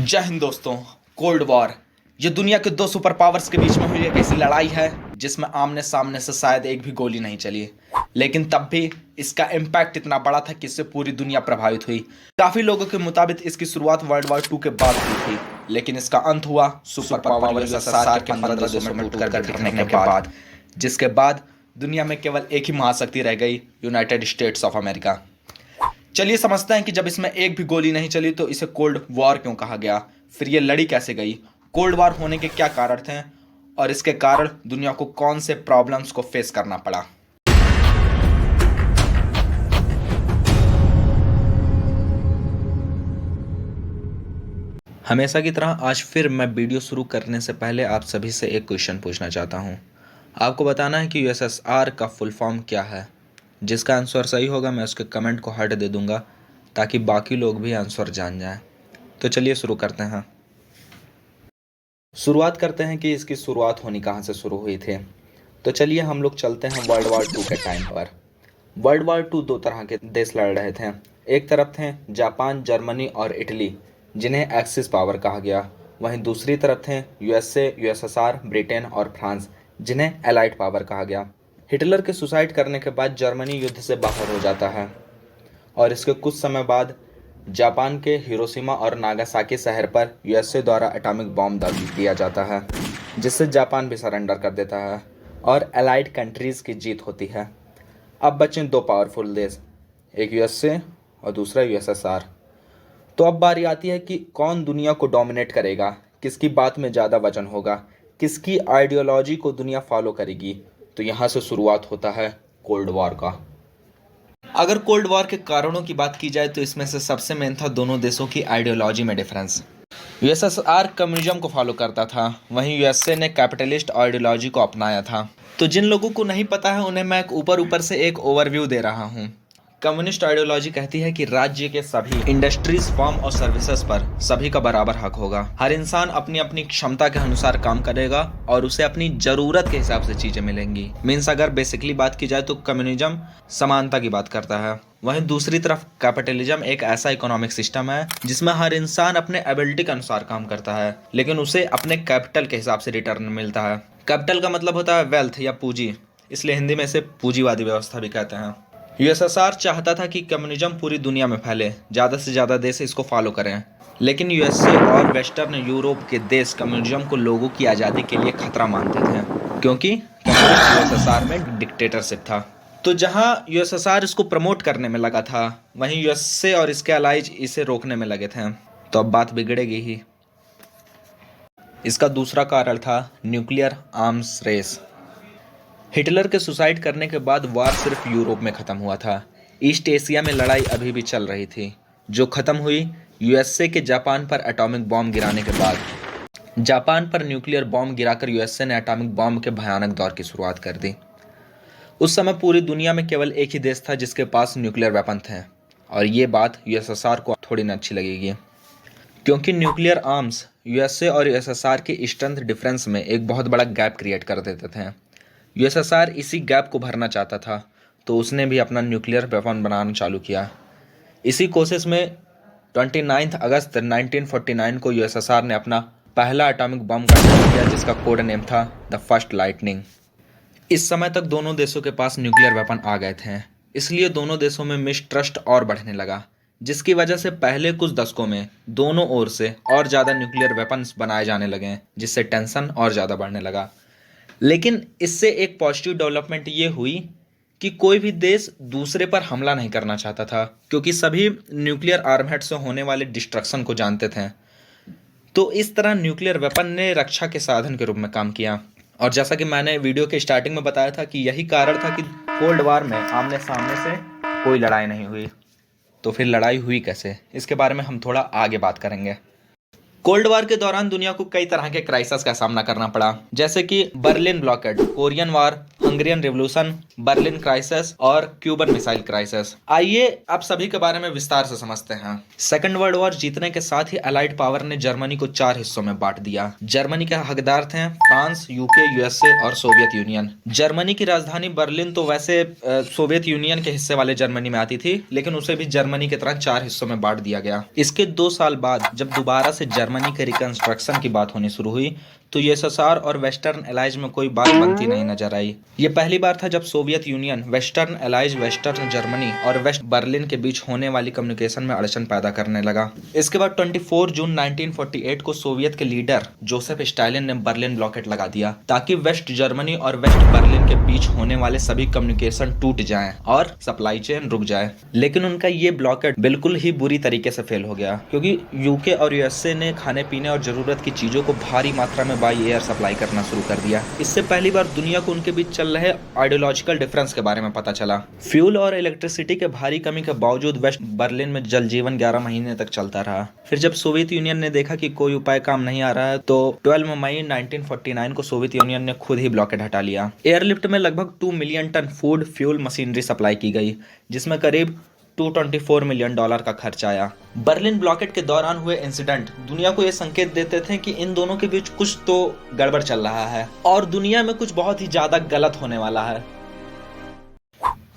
जय हिंद दोस्तों। Cold war ये दुनिया के दो सुपर पावर्स के बीच में हुई एक ऐसी लड़ाई है जिसमें आमने सामने से शायद एक भी गोली नहीं चली, लेकिन तब भी इसका इम्पैक्ट इतना बड़ा था कि इससे पूरी दुनिया प्रभावित हुई। काफी लोगों के मुताबिक इसकी शुरुआत वर्ल्ड वॉर 2 के बाद हुई थी, लेकिन इसका अंत हुआ सुपर पावर यूएसएसआर के 15 देशों में टूटकर बिखरने के बाद, जिसके बाद दुनिया में केवल एक ही महाशक्ति रह गई, यूनाइटेड स्टेट्स ऑफ अमेरिका। चलिए समझते हैं कि जब इसमें एक भी गोली नहीं चली तो इसे कोल्ड वॉर क्यों कहा गया, फिर ये लड़ी कैसे गई, कोल्ड वॉर होने के क्या कारण थे और इसके कारण दुनिया को कौन से प्रॉब्लम्स को फेस करना पड़ा। हमेशा की तरह आज फिर मैं वीडियो शुरू करने से पहले आप सभी से एक क्वेश्चन पूछना चाहता हूं। आपको बताना है कि यूएसएसआर का फुल फॉर्म क्या है। जिसका आंसर सही होगा मैं उसके कमेंट को हार्ट दे दूंगा ताकि बाकी लोग भी आंसर जान जाएं। तो चलिए शुरू करते हैं। शुरुआत करते हैं कि इसकी शुरुआत होनी कहाँ से शुरू हुई थी। तो चलिए हम लोग चलते हैं वर्ल्ड वॉर 2 के टाइम पर। वर्ल्ड वॉर 2 दो तरह के देश लड़ रहे थे। एक तरफ थे जापान, जर्मनी और इटली, जिन्हें एक्सिस पावर कहा गया। वहीं दूसरी तरफ थे यूएसए, यूएसएसआर, ब्रिटेन और फ्रांस, जिन्हें एलाइड पावर कहा गया। हिटलर के सुसाइड करने के बाद जर्मनी युद्ध से बाहर हो जाता है और इसके कुछ समय बाद जापान के हिरोशिमा और नागासाकी शहर पर यूएसए द्वारा एटॉमिक बॉम्ब दाग दिया जाता है, जिससे जापान भी सरेंडर कर देता है और एलाइड कंट्रीज़ की जीत होती है। अब बचे दो पावरफुल देश, एक यूएसए और दूसरा यूएसएसआर। तो अब बारी आती है कि कौन दुनिया को डोमिनेट करेगा, किसकी बात में ज़्यादा वजन होगा, किसकी आइडियोलॉजी को दुनिया फॉलो करेगी। तो यहाँ से शुरुआत होता है कोल्ड वॉर का। अगर कोल्ड वॉर के कारणों की बात की जाए तो इसमें से सबसे मेन था दोनों देशों की आइडियोलॉजी में डिफरेंस। यूएसएसआर कम्युनिज्म को फॉलो करता था, वहीं यूएसए ने कैपिटलिस्ट आइडियोलॉजी को अपनाया था। तो जिन लोगों को नहीं पता है उन्हें मैं ऊपर से एक ओवरव्यू दे रहा हूँ। कम्युनिस्ट आइडियोलॉजी कहती है कि राज्य के सभी इंडस्ट्रीज, फर्म और सर्विसेज पर सभी का बराबर हक होगा। हर इंसान अपनी अपनी क्षमता के अनुसार काम करेगा और उसे अपनी जरूरत के हिसाब से चीजें मिलेंगी। मीन्स अगर बेसिकली बात की जाए तो कम्युनिज्म समानता की बात करता है। वहीं दूसरी तरफ कैपिटलिज्म एक ऐसा इकोनॉमिक सिस्टम है जिसमें हर इंसान अपने एबिलिटी के अनुसार काम करता है, लेकिन उसे अपने कैपिटल के हिसाब से रिटर्न मिलता है। कैपिटल का मतलब होता है वेल्थ या पूंजी, इसलिए हिंदी में इसे पूंजीवादी व्यवस्था भी कहते हैं। यूएसएसआर चाहता था कि कम्युनिज्म पूरी दुनिया में फैले, ज़्यादा से ज़्यादा देश इसको फॉलो करें, लेकिन यूएसए और वेस्टर्न यूरोप के देश कम्युनिज्म को लोगों की आज़ादी के लिए खतरा मानते थे, क्योंकि यूएसएसआर में डिक्टेटरशिप था। तो जहां यूएसएसआर इसको प्रमोट करने में लगा था, वहीं यूएसए और इसके अलाइज इसे रोकने में लगे थे। तो अब बात बिगड़ेगी ही। इसका दूसरा कारण था न्यूक्लियर आर्म्स रेस। हिटलर के सुसाइड करने के बाद वार सिर्फ यूरोप में ख़त्म हुआ था, ईस्ट एशिया में लड़ाई अभी भी चल रही थी, जो ख़त्म हुई यूएसए के जापान पर एटॉमिक बॉम्ब गिराने के बाद। जापान पर न्यूक्लियर बॉम्ब गिराकर यूएसए ने एटॉमिक बॉम्ब के भयानक दौर की शुरुआत कर दी। उस समय पूरी दुनिया में केवल एक ही देश था जिसके पास न्यूक्लियर वेपन थे, और ये बात यूएसएसआर को थोड़ी न अच्छी लगेगी, क्योंकि न्यूक्लियर आर्म्स यूएसए और यूएसएसआर की स्ट्रेंथ डिफरेंस में एक बहुत बड़ा गैप क्रिएट कर देते थे। यूएसएसआर इसी गैप को भरना चाहता था, तो उसने भी अपना न्यूक्लियर वेपन बनाना चालू किया। इसी कोशिश में 29 अगस्त 1949 को यूएसएसआर ने अपना पहला एटॉमिक बम का टेस्ट किया, जिसका कोड नेम था द फर्स्ट लाइटनिंग। इस समय तक दोनों देशों के पास न्यूक्लियर वेपन आ गए थे, इसलिए दोनों देशों में मिसट्रस्ट और बढ़ने लगा, जिसकी वजह से पहले कुछ दशकों में दोनों ओर से और ज़्यादा न्यूक्लियर वेपन्स बनाए जाने लगे, जिससे टेंशन और ज़्यादा बढ़ने लगा। लेकिन इससे एक पॉजिटिव डेवलपमेंट ये हुई कि कोई भी देश दूसरे पर हमला नहीं करना चाहता था, क्योंकि सभी न्यूक्लियर आर्महेड से होने वाले डिस्ट्रक्शन को जानते थे। तो इस तरह न्यूक्लियर वेपन ने रक्षा के साधन के रूप में काम किया। और जैसा कि मैंने वीडियो के स्टार्टिंग में बताया था कि यही कारण था कि कोल्ड वॉर में आमने सामने से कोई लड़ाई नहीं हुई। तो फिर लड़ाई हुई कैसे, इसके बारे में हम थोड़ा आगे बात करेंगे। कोल्ड वॉर के दौरान दुनिया को कई तरह के क्राइसिस का सामना करना पड़ा, जैसे कि Berlin blockade, Korean war, Hungarian revolution, Berlin crisis और क्यूबन मिसाइल क्राइसिस। आइए अब सभी के बारे में विस्तार से समझते हैं। सेकंड वर्ल्ड वॉर जीतने के साथ ही अलाइड पावर ने जर्मनी को 4 हिस्सों में बांट दिया। जर्मनी के हकदार थे फ्रांस, यूके, यूएसए और सोवियत यूनियन। जर्मनी की राजधानी बर्लिन तो वैसे सोवियत यूनियन के हिस्से वाले जर्मनी में आती थी, लेकिन उसे भी जर्मनी की तरह 4 हिस्सों में बांट दिया गया। इसके 2 साल बाद जब दोबारा से जर्मनी जर्मनी के रिकंस्ट्रक्शन की बात होनी शुरू हुई तो यूएसएसआर और वेस्टर्न एलाइज में कोई बात बनती नहीं नजर आई। ये पहली बार था जब Soviet union, western allies, western Germany और वेस्ट बर्लिन के बीच होने वाली कम्युनिकेशन में अड़चन पैदा करने लगा। इसके बाद 24 जून 1948 को सोवियत के लीडर जोसेफ स्टालिन ने बर्लिन ब्लॉकेट लगा दिया ताकि वेस्ट जर्मनी और वेस्ट बर्लिन के बीच होने वाले सभी कम्युनिकेशन टूट जाएं और सप्लाई चेन रुक जाए। लेकिन उनका ये ब्लॉकेट बिल्कुल ही बुरी तरीके से फेल हो गया क्योंकि यूके और यूएसए ने खाने पीने और जरूरत की चीजों को भारी मात्रा में बाई एयर सप्लाई करना शुरू कर दिया। इससे पहली बार दुनिया को उनके बीच चल रहे आइडियोलॉजिकल डिफरेंस के बारे में पता चला। फ्यूल और इलेक्ट्रिसिटी के भारी कमी के बावजूद वेस्ट बर्लिन में जल जीवन 11 महीने तक चलता रहा। फिर जब सोवियत यूनियन ने देखा कि कोई उपाय काम नहीं आ रहा है तो 12 मई 1949 को सोवियत यूनियन ने खुद ही ब्लॉकेट हटा लिया। एयरलिफ्ट में लगभग 2 million ton food fuel machinery supply की गई जिसमें करीब $224 मिलियन का खर्च आया। बर्लिन ब्लॉकेट के दौरान हुए इंसिडेंट दुनिया को यह संकेत देते थे कि इन दोनों के बीच कुछ तो गड़बड़ चल रहा है और दुनिया में कुछ बहुत ही ज्यादा गलत होने वाला है।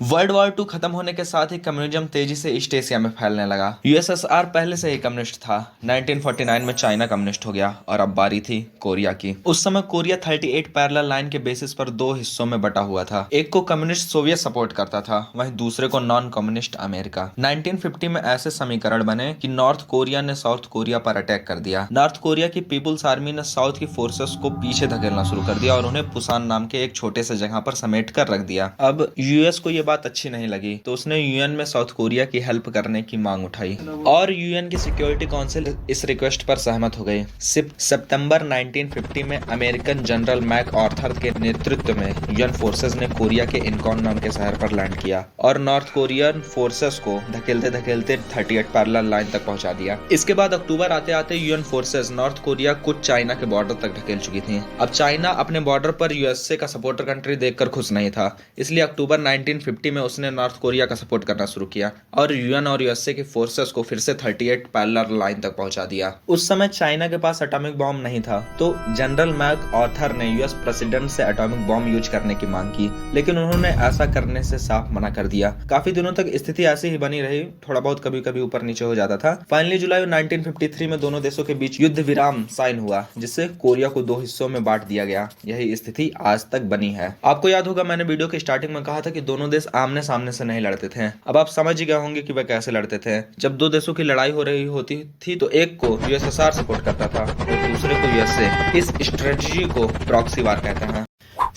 वर्ल्ड वॉर 2 खत्म होने के साथ ही कम्युनिज्म तेजी से ईस्ट एशिया में फैलने लगा। यूएसएसआर पहले से ही कम्युनिस्ट था। 1949 में चाइना कम्युनिस्ट हो गया और अब बारी थी कोरिया की। उस समय कोरिया 38 पैरेलल लाइन के बेसिस पर 2 हिस्सों में बटा हुआ था। एक को कम्युनिस्ट सोवियत सपोर्ट करता था, वहीं दूसरे को नॉन कम्युनिस्ट अमेरिका। 1950 में ऐसे समीकरण बने कि नॉर्थ कोरिया ने साउथ कोरिया पर अटैक कर दिया। नॉर्थ कोरिया की पीपुल्स आर्मी ने साउथ की फोर्सेस को पीछे धकेलना शुरू कर दिया और उन्हें पुसान नाम के एक छोटे से जगह पर समेट कर रख दिया। अब यूएस को यह बात अच्छी नहीं लगी तो उसने यूएन में साउथ कोरिया की हेल्प करने की मांग उठाई और यूएन की सिक्योरिटी काउंसिल इस रिक्वेस्ट पर सहमत हो गई। सितंबर 1950 में अमेरिकन जनरल मैक आर्थर के नेतृत्व में यूएन फोर्सेस ने कोरिया के इनकॉन नाम के शहर पर लैंड किया और नॉर्थ कोरियन फोर्सेस को धकेलते धकेलते 38 पैरेलल लाइन तक पहुंचा दिया। इसके बाद अक्टूबर आते आते यूएन फोर्सेस नॉर्थ कोरिया कुछ चाइना के बॉर्डर तक ढकेल चुकी थी। अब चाइना अपने बॉर्डर पर यूएसए का सपोर्टर कंट्री देखकर खुश नहीं था, इसलिए अक्टूबर 1950 में उसने नॉर्थ कोरिया का सपोर्ट करना शुरू किया और यूएन और यूएसए की फोर्सेस को फिर से 38 पैरेलल लाइन तक पहुंचा दिया। उस समय चाइना के पास एटॉमिक बॉम्ब नहीं था तो जनरल मैक आर्थर ने यूएस प्रेसिडेंट से एटॉमिक बॉम्ब यूज करने की मांग की, लेकिन उन्होंने ऐसा करने से साफ मना कर दिया। काफी दिनों तक स्थिति ऐसी ही बनी रही, थोड़ा बहुत कभी कभी ऊपर नीचे हो जाता था। फाइनली जुलाई 1953 में दोनों देशों के बीच युद्ध विराम साइन हुआ जिससे कोरिया को 2 हिस्सों में बांट दिया गया। यही स्थिति आज तक बनी है। आपको याद होगा मैंने वीडियो के स्टार्टिंग में कहा था कि दोनों देश आमने सामने से नहीं लड़ते थे। अब आप समझ ही गए होंगे कि वह कैसे लड़ते थे। जब 2 देशों की लड़ाई हो रही होती थी तो एक को यूएसएसआर सपोर्ट करता था और दूसरे को यूएसए। इस स्ट्रेटजी को प्रॉक्सी वार कहते हैं।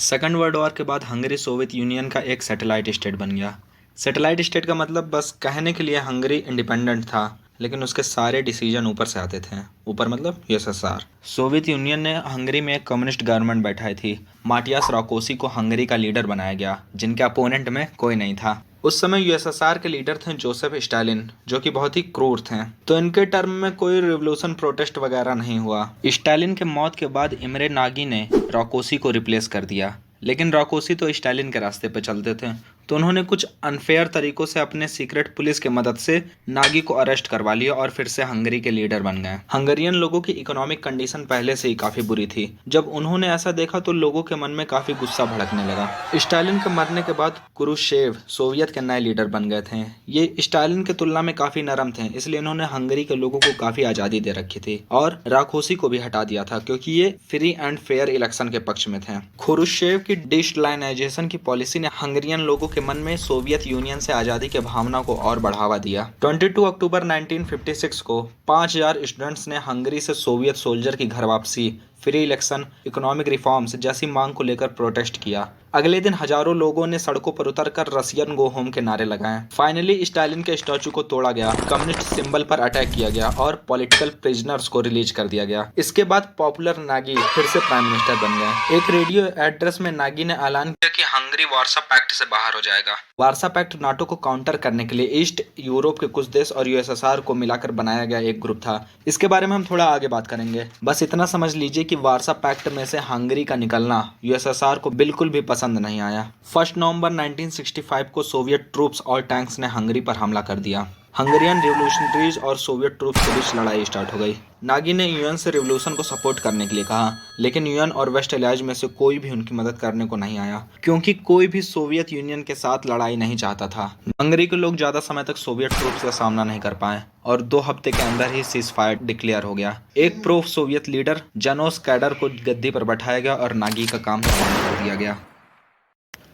सेकंड वर्ल्ड वॉर के बाद हंगरी सोवियत यूनियन का एक सैटेलाइट स्टेट बन गया। सैटेलाइट स्टेट का मतलब बस कहने के लिए हंगरी इंडिपेंडेंट था, लेकिन उसके सारे डिसीजन ऊपर से आते थे। ऊपर मतलब यूएसएसआर। सोवियत यूनियन ने हंगरी में एक कम्युनिस्ट गवर्नमेंट बैठाई थी। माटियास राकोसी को हंगरी का लीडर बनाया गया, जिनके अपोनेंट में कोई नहीं था। उस समय यूएसएसआर के लीडर थे जोसेफ स्टालिन, जो कि बहुत ही क्रूर थे, तो इनके टर्म में कोई रिवोल्यूशन प्रोटेस्ट वगैरह नहीं हुआ। स्टालिन के मौत के बाद इमरे नागी ने राकोसी को रिप्लेस कर दिया, लेकिन राकोसी तो स्टालिन के रास्ते पर चलते थे तो उन्होंने कुछ अनफेयर तरीकों से अपने सीक्रेट पुलिस के मदद से नागी को अरेस्ट करवा लिया और फिर से हंगरी के लीडर बन गए। हंगरियन लोगों की इकोनॉमिक कंडीशन पहले से ही काफी बुरी थी। जब उन्होंने ऐसा देखा तो लोगों के मन में काफी गुस्सा भड़कने लगा। स्टालिन के मरने के बाद क्रुश्चेव सोवियत के नए लीडर बन गए थे। ये स्टालिन के तुलना में काफी नरम थे, इसलिए इन्होंने हंगरी के लोगों को काफी आजादी दे रखी थी और राकोसी को भी हटा दिया था क्योंकि ये फ्री एंड फेयर इलेक्शन के पक्ष में थे। क्रुश्चेव की डिस्लाइनाइजेशन की पॉलिसी ने हंगरियन लोगों के मन में सोवियत यूनियन से आजादी के भावना को और बढ़ावा दिया। 22 अक्टूबर 1956 को 5000 स्टूडेंट्स ने हंगरी से सोवियत सोल्जर की घर वापसी, फ्री इलेक्शन, इकोनॉमिक रिफॉर्म्स जैसी मांग को लेकर प्रोटेस्ट किया। अगले दिन हजारों लोगों ने सड़कों पर उतरकर रशियन गो होम के नारे लगाए। फाइनली स्टालिन के स्टैचू को तोड़ा गया, कम्युनिस्ट सिंबल पर अटैक किया गया और पॉलिटिकल प्रिजनर्स को रिलीज कर दिया गया। इसके बाद पॉपुलर नागी फिर से प्राइम मिनिस्टर बन गए। एक रेडियो एड्रेस में नागी ने ऐलान किया कि हंगरी वार्सा पैक्ट से बाहर हो जाएगा। वार्सा पैक्ट नाटो को काउंटर करने के लिए ईस्ट यूरोप के कुछ देश और यूएसएसआर को मिलाकर बनाया गया एक ग्रुप था। इसके बारे में हम थोड़ा आगे बात करेंगे। बस इतना समझ लीजिए कि वार्सा पैक्ट में से हंगरी का निकलना यूएसएसआर को बिल्कुल भी पसंद नहीं आया। 1 नवंबर 1965 को सोवियत ट्रूप्स और टैंक्स ने हंगरी पर हमला कर दिया। हंगेरियन रिवोल्यूशनरीज और सोवियत ट्रूप्स के बीच लड़ाई स्टार्ट हो गई। नागी ने यूएन से रिवोल्यूशन को सपोर्ट करने के लिए कहा, लेकिन यूएन और वेस्ट एलाइज में से कोई भी उनकी मदद करने को नहीं आया, क्योंकि कोई भी सोवियत यूनियन के साथ लड़ाई नहीं चाहता था। हंगरी के लोग ज्यादा समय तक सोवियत ट्रूप्स का सामना नहीं कर पाए और 2 हफ्ते के अंदर ही सीज फायर डिक्लेयर हो गया। एक प्रो सोवियत लीडर जानोस कैडर को गद्दी पर बैठाया गया और नागी का काम कर दिया गया।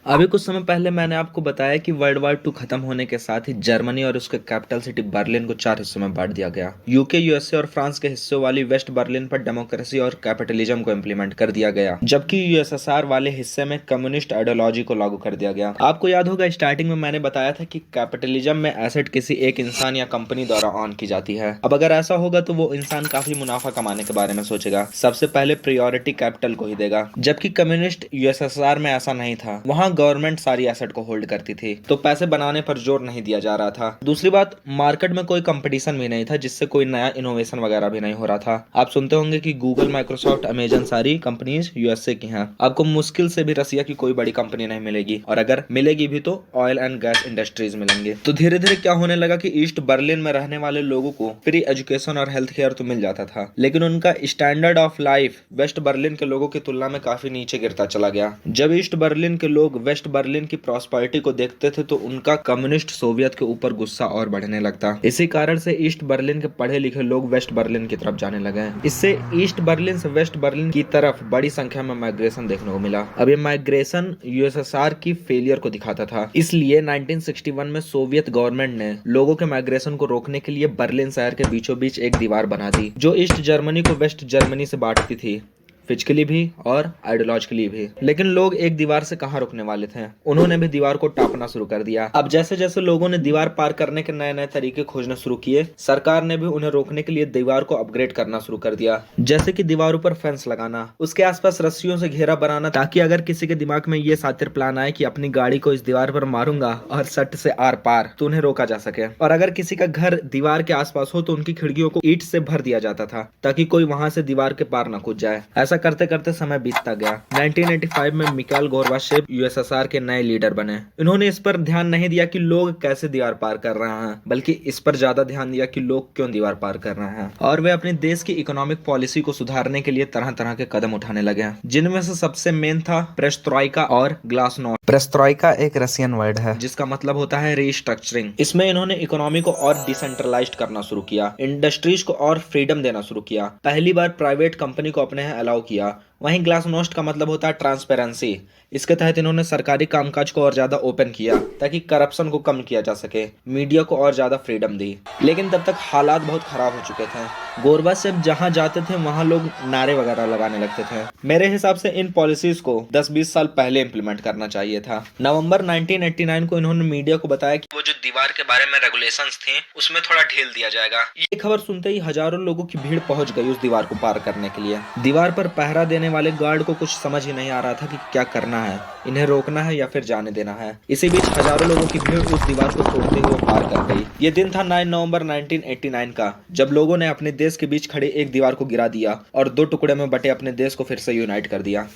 अभी कुछ समय पहले मैंने आपको बताया कि वर्ल्ड वार 2 खत्म होने के साथ ही जर्मनी और उसके कैपिटल सिटी बर्लिन को 4 हिस्सों में बांट दिया गया। यूके, यूएसए और फ्रांस के हिस्सों वाली वेस्ट बर्लिन पर डेमोक्रेसी और कैपिटलिज्म को इम्प्लीमेंट कर दिया गया, जबकि यूएसएसआर वाले हिस्से में कम्युनिस्ट आइडियोलॉजी को लागू कर दिया गया। आपको याद होगा स्टार्टिंग में मैंने बताया था कि कैपिटलिज्म में एसेट किसी एक इंसान या कंपनी द्वारा ऑन की जाती है। अब अगर ऐसा होगा तो वो इंसान काफी मुनाफा कमाने के बारे में सोचेगा, सबसे पहले प्रायोरिटी कैपिटल को ही देगा। जबकि कम्युनिस्ट यूएसएसआर में ऐसा नहीं था, वहां गवर्नमेंट सारी एसेट को होल्ड करती थी, तो पैसे बनाने पर जोर नहीं दिया जा रहा था। दूसरी बात, मार्केट में कोई कंपटीशन भी नहीं था, जिससे कोई नया इनोवेशन वगैरह भी नहीं हो रहा था। आप सुनते होंगे कि गूगल, माइक्रोसॉफ्ट, अमेजन सारी कंपनीज यूएसए की हैं। आपको मुश्किल से भी रसिया की कोई बड़ी कंपनी नहीं मिलेगी, और अगर मिलेगी भी तो ऑयल एंड गैस इंडस्ट्रीज मिलेंगे। तो धीरे धीरे क्या होने लगा कि ईस्ट बर्लिन में रहने वाले लोगों को फ्री एजुकेशन और हेल्थ केयर तो मिल जाता था, लेकिन उनका standard of life West Berlin के लोगों की तुलना में काफी नीचे गिरता चला गया। जब ईस्ट बर्लिन के लोग वेस्ट बर्लिन की प्रॉस्पेरिटी को देखते थे तो उनका कम्युनिस्ट सोवियत के ऊपर गुस्सा और बढ़ने लगता। इसी कारण से ईस्ट बर्लिन के पढ़े लिखे लोग वेस्ट बर्लिन की तरफ जाने लगे। इससे ईस्ट बर्लिन से वेस्ट बर्लिन की तरफ बड़ी संख्या में माइग्रेशन देखने को मिला। अब ये माइग्रेशन यूएसएसआर की फेलियर को दिखाता था, इसलिए 1961 में सोवियत गवर्नमेंट ने लोगों के माइग्रेशन को रोकने के लिए बर्लिन शहर के बीचों बीच एक दीवार बना दी, जो ईस्ट जर्मनी को वेस्ट जर्मनी से बांटती थी, फिजिकली भी और आइडियोलॉजिकली भी। लेकिन लोग एक दीवार से कहां रुकने वाले थे, उन्होंने भी दीवार को टापना शुरू कर दिया। अब जैसे जैसे लोगों ने दीवार पार करने के नए नए तरीके खोजना शुरू किए, सरकार ने भी उन्हें रोकने के लिए दीवार को अपग्रेड करना शुरू कर दिया, जैसे कि दीवारों पर फेंस लगाना, उसके आसपास रस्सियों से घेरा बनाना, ताकि अगर किसी के दिमाग में ये शातिर प्लान आए कि अपनी गाड़ी को इस दीवार पर मारूंगा और सट से आर पार, तो उन्हें रोका जा सके। और अगर किसी का घर दीवार के आसपास हो तो उनकी खिड़कियों को ईंट से भर दिया जाता था, ताकि कोई वहां से दीवार के पार न कूद जाए। ऐसा करते करते समय बीतता गया। 1985 में मिखाइल गोर्बाचेव यूएसएसआर के नए लीडर बने। इन्होंने इस पर ध्यान नहीं दिया कि लोग कैसे दीवार पार कर रहे हैं, बल्कि इस पर ज्यादा ध्यान दिया कि लोग क्यों दीवार पार कर रहे हैं। और वे अपने देश की इकोनॉमिक पॉलिसी को सुधारने के लिए तरह तरह के कदम उठाने लगे, जिनमें से सबसे मेन था पेरेस्ट्रोइका और ग्लासनोस्ट। पेरेस्ट्रोइका एक रशियन वर्ड है जिसका मतलब होता है रीस्ट्रक्चरिंग। इसमें इन्होंने इकोनॉमी को और डिसेंट्रलाइज्ड करना शुरू किया, इंडस्ट्रीज को और फ्रीडम देना शुरू किया, पहली बार प्राइवेट कंपनी को अपने यहाँ अलाउ किया। वहीं ग्लासनोस्ट का मतलब होता है ट्रांसपेरेंसी। इसके तहत इन्होंने सरकारी कामकाज को और ज्यादा ओपन किया ताकि करप्शन को कम किया जा सके, मीडिया को और ज्यादा फ्रीडम दी। लेकिन तब तक हालात बहुत खराब हो चुके थे। गोर्बाचेव जहां जाते थे वहां लोग नारे वगैरह लगाने लगते थे। मेरे हिसाब से इन पॉलिसीज को 10-20 साल पहले इंप्लीमेंट करना चाहिए था। नवंबर 1989 को इन्होंने मीडिया को बताया कि वो जो दीवार के बारे में रेगुलेशंस थे उसमें थोड़ा ढील दिया जाएगा। ये खबर सुनते ही हजारों लोगों की भीड़ पहुंच गई उस दीवार को पार करने के लिए। दीवार पर पहरा देने वाले गार्ड को कुछ समझ ही नहीं आ रहा था कि क्या करना है, इन्हें रोकना है या फिर जाने देना है। इसी बीच हजारों लोगों की भीड़ उस दीवार को तोड़ते हुए पार कर गई। ये दिन था 9 नवंबर 1989 का, जब लोगों ने अपने देश के बीच खड़े एक दीवार को गिरा दिया और 2 टुकड़े में बटे अपने देश को फिर से यूनाइट कर दिया।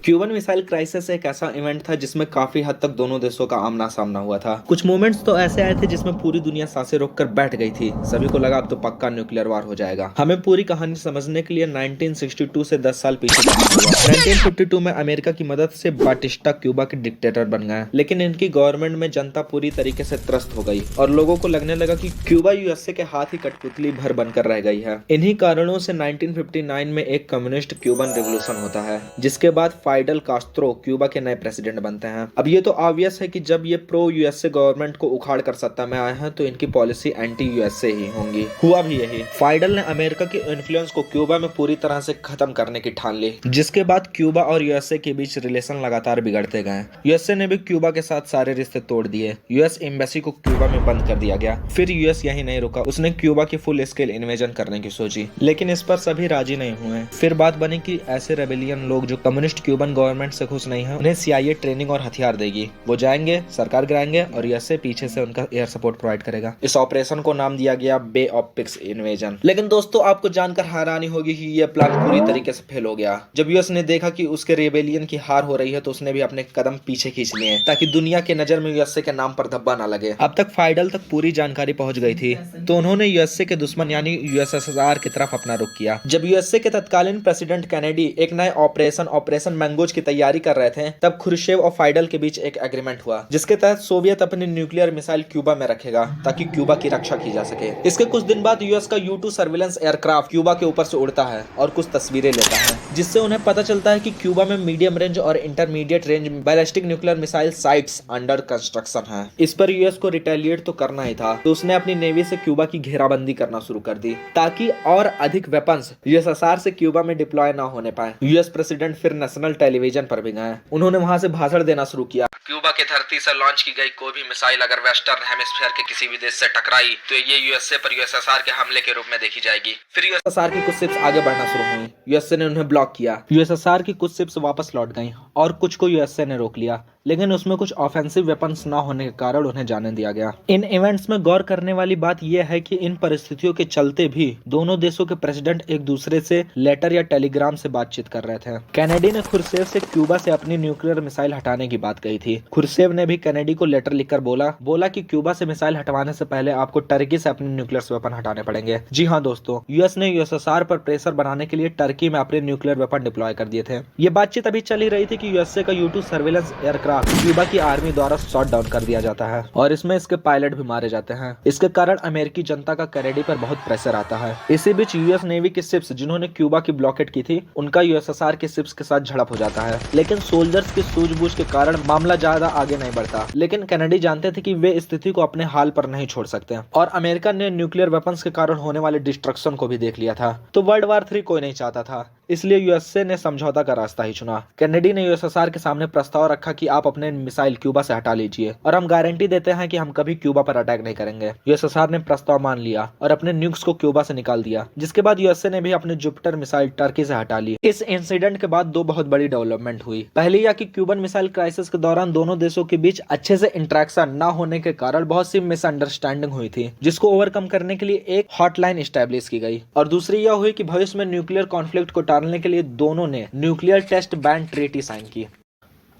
क्यूबन मिसाइल क्राइसिस एक ऐसा इवेंट था जिसमें काफी हद तक दोनों देशों का आमना सामना हुआ था। कुछ मोमेंट्स तो ऐसे आए थे जिसमें पूरी दुनिया सांसें रोककर बैठ गई थी। सभी को लगा अब तो पक्का न्यूक्लियर वार हो जाएगा। हमें पूरी कहानी समझने के लिए 1962 से 10 साल पीछे जाना होगा। 1952 में अमेरिका की मदद से बाटिस्टा क्यूबा के डिक्टेटर बन गए, लेकिन इनकी गवर्नमेंट में जनता पूरी तरीके से त्रस्त हो गई और लोगों को लगने लगा कि क्यूबा यूएसए के हाथ ही कठपुतली भर बनकर रह गई है। इन्हीं कारणों से 1959 में एक कम्युनिस्ट क्यूबन रिवोल्यूशन होता है, जिसके बाद फाइडल कास्त्रो क्यूबा के नए प्रेसिडेंट बनते हैं। अब ये तो ऑब्वियस है कि जब ये प्रो यूएसए गवर्नमेंट को उखाड़ कर सत्ता में आए हैं तो इनकी पॉलिसी एंटी यूएसए ही होंगी। हुआ भी यही। फाइडल ने अमेरिका के इन्फ्लुएंस को क्यूबा में पूरी तरह से खत्म करने की ठान ली, जिसके बाद क्यूबा और यूएसए के बीच रिलेशन लगातार बिगड़ते गए। यूएसए ने भी क्यूबा के साथ सारे रिश्ते तोड़ दिए। यूएस एम्बेसी को क्यूबा में बंद कर दिया गया। फिर यूएस यही नहीं रुका, उसने क्यूबा की फुल स्केल इन्वेजन करने की सोची, लेकिन इस पर सभी राजी नहीं हुए। फिर बात बनी कि ऐसे रेबेलियन लोग जो कम्युनिस्ट क्यूबा क्यूबन गवर्नमेंट से खुश नहीं है उन्हें CIA ट्रेनिंग और हथियार देगी। वो जाएंगे, सरकार गिराएंगे और यूएसए पीछे से उनका एयर सपोर्ट प्रोवाइड करेगा। इस ऑपरेशन को नाम दिया गया बे ऑफ पिग्स इन्वेजन। लेकिन दोस्तों आपको जानकर हैरानी होगी कि यह प्लान पूरी तरीके से फेल हो गया। जब यूएस ने देखा कि उसके रेबेलियन की हार हो रही है तो उसने भी अपने कदम पीछे खींच लिए ताकि दुनिया के नजर में यूएसए के नाम पर धब्बा ना लगे। अब तक फाइडल तक पूरी जानकारी पहुंच गई थी तो उन्होंने यूएसए के दुश्मन यानी यूएसएसआर की तरफ अपना रुख किया। जब यूएसए के तत्कालीन प्रेसिडेंट कैनेडी एक नए ऑपरेशन मैंगोज की तैयारी कर रहे थे तब खुर्शेव और फाइडल के बीच एक एग्रीमेंट हुआ जिसके तहत सोवियत अपनी न्यूक्लियर मिसाइल क्यूबा में रखेगा ताकि क्यूबा की रक्षा की जा सके। इसके कुछ दिन बाद यूएस का U-2 सर्विलेंस एयरक्राफ्ट क्यूबा के ऊपर से उड़ता है और कुछ तस्वीरें लेता है जिससे उन्हें पता चलता है कि क्यूबा में मीडियम रेंज और intermediate range ballistic nuclear missile sites under construction है। इस पर यूएस को रिटेलिएट तो करना ही था तो उसने अपनी नेवी से क्यूबा की घेराबंदी करना शुरू कर दी ताकि और अधिक वेपन्स यूएसएसआर से क्यूबा में डिप्लॉय ना होने पाए। यूएस प्रेसिडेंट फिर नेशनल टेलीविजन पर भी गए। उन्होंने वहां से भाषण देना शुरू किया। क्यूबा की धरती से लॉन्च की गई कोई भी मिसाइल अगर वेस्टर्न हेमिस्फीयर के किसी भी देश से टकराई तो ये यूएसए पर यूएसएसआर के हमले के रूप में देखी जाएगी। फिर यूएसएसआर की कुछ शिप्स आगे बढ़ना शुरू हुई। यूएसए ने उन्हें ब्लॉक किया। यूएसएसआर की कुछ शिप्स वापस लौट गईं और कुछ को यूएसए ने रोक लिया लेकिन उसमें कुछ ऑफेंसिव वेपन्स ना होने के कारण उन्हें जाने दिया गया। इन इवेंट्स में गौर करने वाली बात यह है कि इन परिस्थितियों के चलते भी दोनों देशों के प्रेसिडेंट एक दूसरे से लेटर या टेलीग्राम से बातचीत कर रहे थे। कैनेडी ने खुर्शेव से क्यूबा से अपनी न्यूक्लियर मिसाइल हटाने की बात कही थी। खुर्शेव ने भी कैनेडी को लेटर लिखकर बोला कि क्यूबा से मिसाइल हटवाने से पहले आपको टर्की से अपने न्यूक्लियर वेपन हटाने पड़ेंगे। जी हाँ दोस्तों, यूएस ने यूएसएसआर पर प्रेशर बनाने के लिए टर्की में अपने न्यूक्लियर वेपन डिप्लॉय कर दिए थे। ये बातचीत अभी चल ही रही थी कि यूएसए का U-2 सर्विलेंस एयरक्राफ्ट क्यूबा की आर्मी द्वारा शॉट डाउन कर दिया जाता है और इसमें इसके पायलट भी मारे जाते हैं। इसके कारण अमेरिकी जनता का कैनेडी पर बहुत प्रेशर आता है। इसी बीच यूएस नेवी की शिप्स जिन्होंने क्यूबा की ब्लॉकेट की थी उनका यूएसएसआर की शिप्स के साथ झड़प हो जाता है लेकिन सोल्जर्स की सूझबूझ के कारण मामला ज्यादा आगे नहीं बढ़ता। लेकिन कैनेडी जानते थे कि वे स्थिति को अपने हाल पर नहीं छोड़ सकते और अमेरिका ने न्यूक्लियर वेपन्स के कारण होने वाले डिस्ट्रक्शन को भी देख लिया था तो वर्ल्ड वार 3 कोई नहीं चाहता था, इसलिए यूएसए ने समझौता का रास्ता ही चुना। कैनेडी ने यूएसएसआर के सामने प्रस्ताव रखा कि आप अपने मिसाइल क्यूबा से हटा लीजिए और हम गारंटी देते हैं कि हम कभी क्यूबा पर अटैक नहीं करेंगे। यूएसएसआर ने प्रस्ताव मान लिया और अपने न्यूक्स को क्यूबा से निकाल दिया जिसके बाद यूएसए ने भी अपने जुपिटर मिसाइल टर्की से हटा ली। इस इंसिडेंट के बाद दो बहुत बड़ी डेवलपमेंट हुई। पहली यह कि क्यूबन मिसाइल क्राइसिस के दौरान दोनों देशों के बीच अच्छे से इंटरेक्शन न होने के कारण बहुत सी मिसअंडरस्टैंडिंग हुई थी जिसको ओवरकम करने के लिए एक हॉटलाइन स्टैब्लिश की गई। और दूसरी यह हुई कि भविष्य में न्यूक्लियर कॉन्फ्लिक्ट को टालने के लिए दोनों ने nuclear test ban treaty sign की।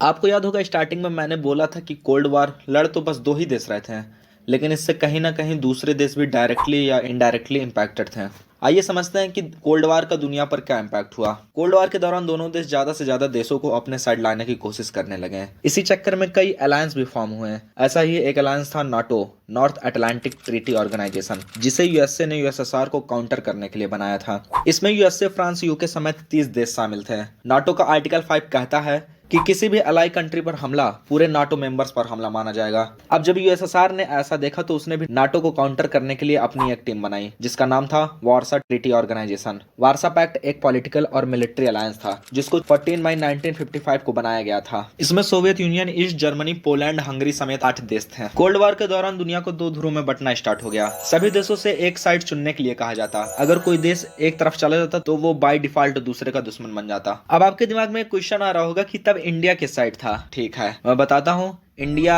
आपको याद होगा स्टार्टिंग में मैंने बोला था कि कोल्ड वॉर लड़ तो बस दो ही देश रहे थे लेकिन इससे कहीं ना कहीं दूसरे देश भी डायरेक्टली या इनडायरेक्टली इम्पैक्टेड थे। आइए समझते हैं कि कोल्ड वॉर का दुनिया पर क्या इम्पैक्ट हुआ। कोल्ड वॉर के दौरान दोनों देश ज्यादा से ज्यादा देशों को अपने साइड लाने की कोशिश करने लगे। इसी चक्कर में कई अलायंस भी फॉर्म हुए। ऐसा ही एक अलायंस था NATO, north Atlantic treaty organisation, जिसे यूएसए ने यूएसएसआर को काउंटर करने के लिए बनाया था। इसमें यूएसए, फ्रांस, यूके समेत 30 देश शामिल थे। नाटो का आर्टिकल 5 कहता है कि किसी भी अलाई कंट्री पर हमला पूरे नाटो मेंबर्स पर हमला माना जाएगा। अब जब यूएसएसआर ने ऐसा देखा तो उसने भी नाटो को काउंटर करने के लिए अपनी एक टीम बनाई जिसका नाम था Warsaw treaty organisation. Warsaw pact एक पॉलिटिकल और मिलिट्री अलायंस था जिसको 14 मई 1955 को बनाया गया था। इसमें Soviet union, east Germany, Poland, Hungary समेत 8 देश थे। कोल्ड वॉर के दौरान दुनिया को 2 ध्रुवों में बंटना स्टार्ट हो गया। सभी देशों से एक साइड चुनने के लिए कहा जाता। अगर कोई देश एक तरफ चला जाता तो वो बाय डिफॉल्ट दूसरे का दुश्मन बन जाता। अब आपके दिमाग में एक क्वेश्चन आ रहा होगा कि तब इंडिया किस साइड था। ठीक है, मैं बताता हूँ। इंडिया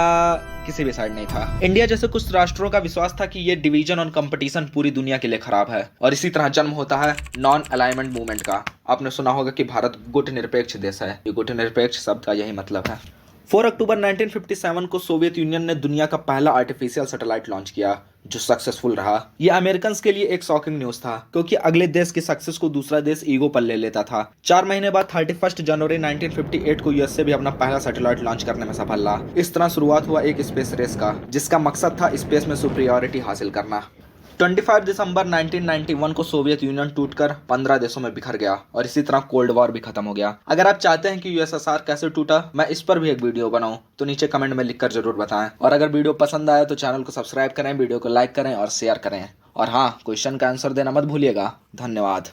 किसी भी साइड नहीं था। इंडिया जैसे कुछ राष्ट्रों का विश्वास था कि ये डिवीजन और कंपटीशन पूरी दुनिया के लिए खराब है और इसी तरह जन्म होता है नॉन अलाइनमेंट मूवमेंट का। आपने सुना होगा कि भारत गुटनिरपेक्ष देश है। ये गुटनिरपेक्ष शब्द का यही मतलब है। 4 अक्टूबर 1957 को सोवियत यूनियन ने दुनिया का पहला आर्टिफिशियल सैटेलाइट लॉन्च किया जो सक्सेसफुल रहा। ये अमेरिकन के लिए एक शॉकिंग न्यूज था क्योंकि अगले देश की सक्सेस को दूसरा देश ईगो पर ले लेता था। 4 महीने बाद 31 जनवरी 1958 को यूएसए भी अपना पहला सैटेलाइट लॉन्च करने में सफल रहा। इस तरह शुरुआत हुआ एक स्पेस रेस का जिसका मकसद था स्पेस में सुपीरियरिटी हासिल करना। 25 दिसंबर 1991 को सोवियत यूनियन टूटकर 15 देशों में बिखर गया और इसी तरह कोल्ड वॉर भी खत्म हो गया। अगर आप चाहते हैं कि यूएसएसआर कैसे टूटा, मैं इस पर भी एक वीडियो बनाऊं तो नीचे कमेंट में लिखकर जरूर बताएं। और अगर वीडियो पसंद आया तो चैनल को सब्सक्राइब करें, वीडियो को लाइक करें और शेयर करें। और हाँ, क्वेश्चन का आंसर देना मत भूलिएगा। धन्यवाद।